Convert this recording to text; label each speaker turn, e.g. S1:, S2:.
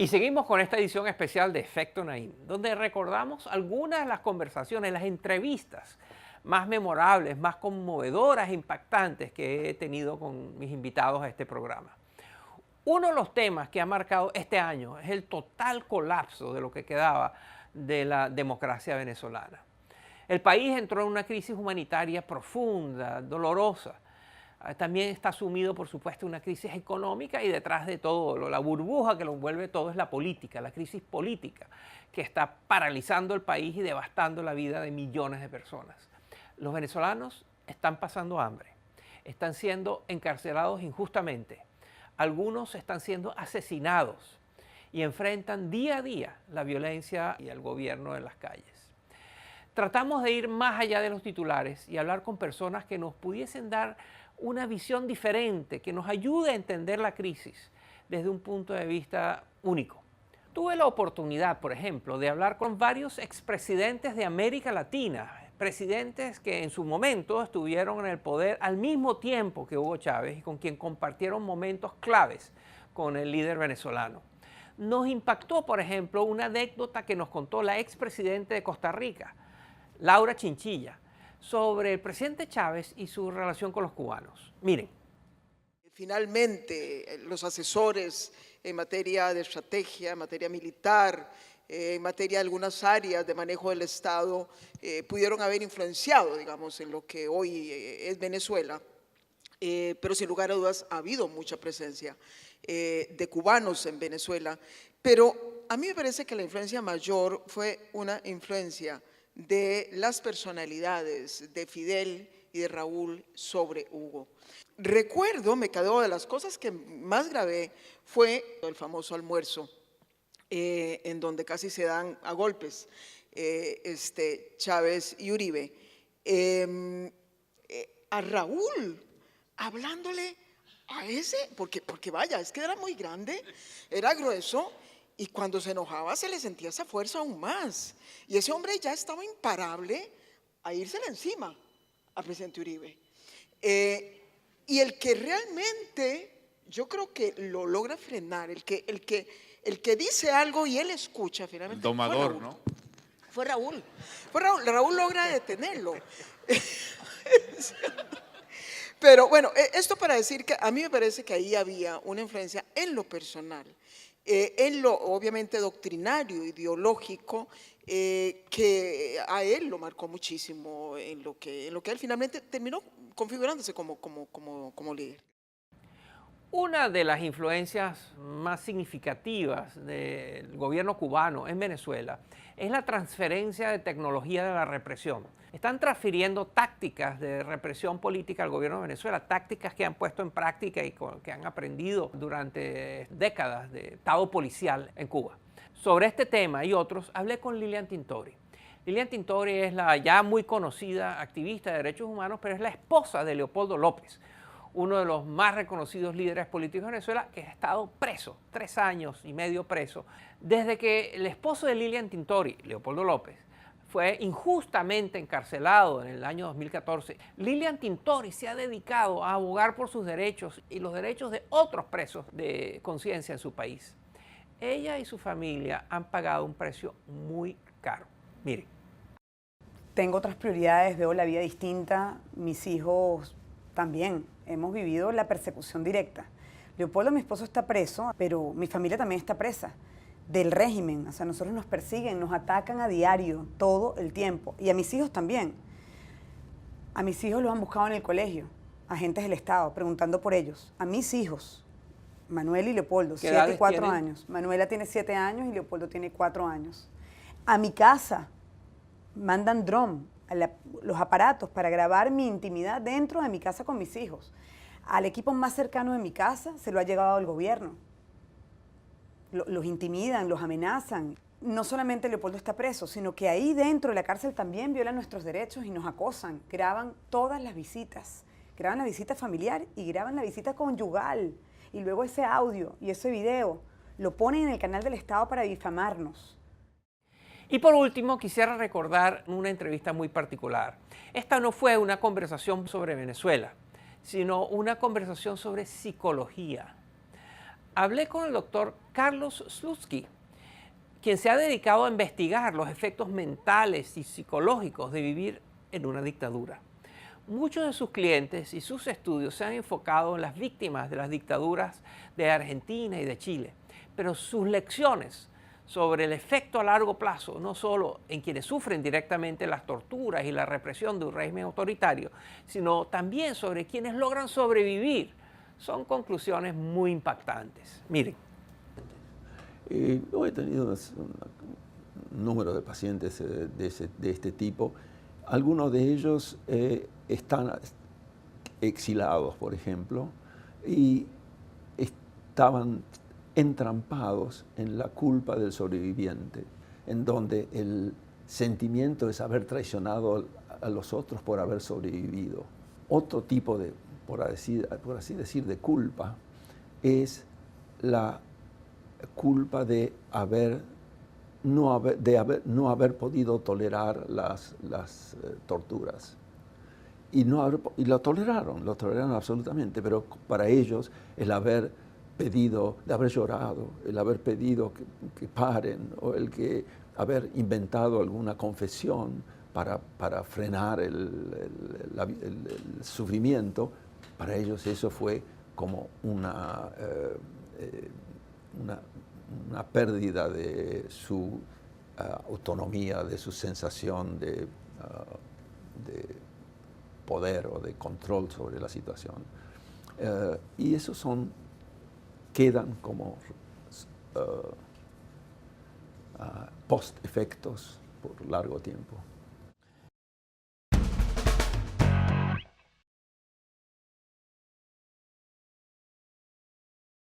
S1: Y seguimos con esta edición especial de Efecto Naim, donde recordamos algunas de las conversaciones, las entrevistas más memorables, más conmovedoras e impactantes que he tenido con mis invitados a este programa. Uno de los temas que ha marcado este año es el total colapso de lo que quedaba de la democracia venezolana. El país entró en una crisis humanitaria profunda, dolorosa. También está sumido, por supuesto, en una crisis económica y detrás de todo, la burbuja que lo envuelve todo es la política, la crisis política que está paralizando el país y devastando la vida de millones de personas. Los venezolanos están pasando hambre, están siendo encarcelados injustamente, algunos están siendo asesinados y enfrentan día a día la violencia y el gobierno en las calles. Tratamos de ir más allá de los titulares y hablar con personas que nos pudiesen dar una visión diferente, que nos ayude a entender la crisis desde un punto de vista único. Tuve la oportunidad, por ejemplo, de hablar con varios expresidentes de América Latina, presidentes que en su momento estuvieron en el poder al mismo tiempo que Hugo Chávez y con quien compartieron momentos claves con el líder venezolano. Nos impactó, por ejemplo, una anécdota que nos contó la expresidente de Costa Rica, Laura Chinchilla, sobre el presidente Chávez y su relación con los cubanos. Miren.
S2: Finalmente, los asesores en materia de estrategia, en materia militar, en materia de algunas áreas de manejo del Estado, pudieron haber influenciado, digamos, en lo que hoy es Venezuela, pero sin lugar a dudas ha habido mucha presencia de cubanos en Venezuela, pero a mí me parece que la influencia mayor fue una influencia de las personalidades de Fidel y de Raúl sobre Hugo. Recuerdo, me quedó de las cosas que más grabé, fue el famoso almuerzo, en donde casi se dan a golpes Chávez y Uribe. A Raúl, hablándole a ese, porque vaya, es que era muy grande, era grueso, y cuando se enojaba se le sentía esa fuerza aún más. Y ese hombre ya estaba imparable a írsele encima al presidente Uribe. Y el que realmente, yo creo que lo logra frenar, el que dice algo y él escucha finalmente.
S3: El domador, ¿no?
S2: Fue Raúl. Raúl logra detenerlo. Pero bueno, esto para decir que a mí me parece que ahí había una influencia en lo personal, en lo obviamente doctrinario, ideológico, que a él lo marcó muchísimo en lo que él finalmente terminó configurándose como líder.
S1: Una de las influencias más significativas del gobierno cubano en Venezuela es la transferencia de tecnología de la represión. Están transfiriendo tácticas de represión política al gobierno de Venezuela, tácticas que han puesto en práctica y que han aprendido durante décadas de Estado policial en Cuba. Sobre este tema y otros, hablé con Lilian Tintori. Lilian Tintori es la ya muy conocida activista de derechos humanos, pero es la esposa de Leopoldo López, uno de los más reconocidos líderes políticos de Venezuela, que ha estado preso, 3 años y medio preso, desde que el esposo de Lilian Tintori, Leopoldo López, fue injustamente encarcelado en el año 2014. Lilian Tintori se ha dedicado a abogar por sus derechos y los derechos de otros presos de conciencia en su país. Ella y su familia han pagado un precio muy caro. Miren.
S4: Tengo otras prioridades, veo la vida distinta, mis hijos también. Hemos vivido la persecución directa. Leopoldo, mi esposo, está preso, pero mi familia también está presa del régimen. O sea, nosotros nos persiguen, nos atacan a diario, todo el tiempo. Y a mis hijos también. A mis hijos los han buscado en el colegio, agentes del Estado, preguntando por ellos. A mis hijos, Manuel y Leopoldo, 7 y 4 años. Manuela tiene 7 años y Leopoldo tiene 4 años. A mi casa mandan dron, los aparatos para grabar mi intimidad dentro de mi casa con mis hijos. Al equipo más cercano de mi casa se lo ha llegado el gobierno. Los intimidan, los amenazan. No solamente Leopoldo está preso, sino que ahí dentro de la cárcel también violan nuestros derechos y nos acosan. Graban todas las visitas. Graban la visita familiar y graban la visita conyugal. Y luego ese audio y ese video lo ponen en el canal del Estado para difamarnos.
S1: Y por último, quisiera recordar una entrevista muy particular. Esta no fue una conversación sobre Venezuela, sino una conversación sobre psicología. Hablé con el doctor Carlos Slutsky, quien se ha dedicado a investigar los efectos mentales y psicológicos de vivir en una dictadura. Muchos de sus clientes y sus estudios se han enfocado en las víctimas de las dictaduras de Argentina y de Chile, pero sus lecciones sobre el efecto a largo plazo, no solo en quienes sufren directamente las torturas y la represión de un régimen autoritario, sino también sobre quienes logran sobrevivir, son conclusiones muy impactantes. Miren.
S3: Yo he tenido un número de pacientes de este tipo. Algunos de ellos están exilados, por ejemplo, y estaban entrampados en la culpa del sobreviviente, en donde el sentimiento es haber traicionado a los otros por haber sobrevivido. Otro tipo de, por así decir, de culpa es la culpa de no haber podido tolerar las torturas. Y lo toleraron absolutamente, pero para ellos el haber llorado, el haber pedido que paren, o el haber inventado alguna confesión para frenar el sufrimiento, para ellos eso fue como una pérdida de su autonomía, de su sensación de poder o de control sobre la situación. Y esos quedan como post-efectos por largo tiempo.